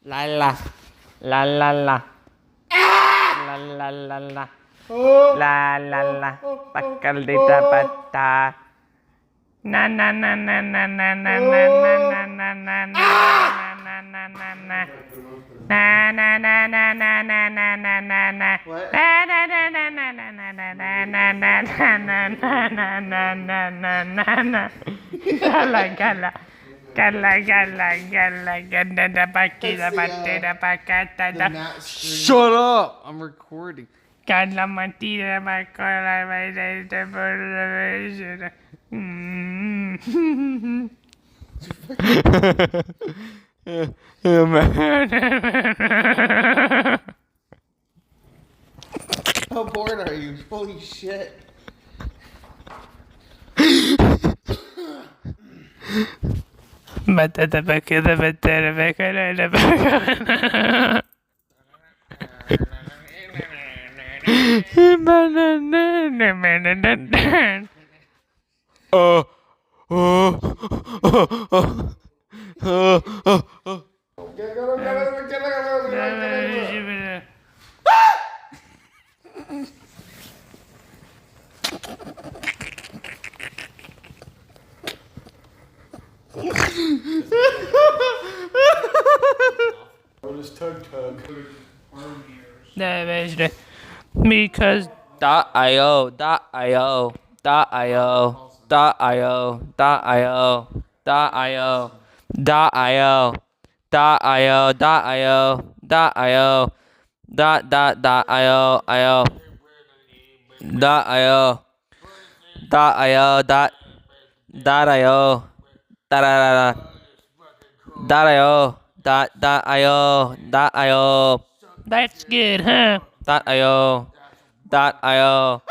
La la. La la la. La la la la. La la la. Pacaldita pata. Na na na na na na na na na na na na na na na na na. Na na na na na na na na na na. What? Na na na na na na na na na na na na na na na na na. Gala gala. Gala gala gala gala da bakita batida bakata da. Shut up! I'm recording. Gala matida bakola baida da bola. How bored are you? Holy shit. Batata bakita batata bakala da bakala. Because .io .io .io .io .io .io .io .io .io .io .io .io .io .io .io .io. That's good, huh? .io .io .io .io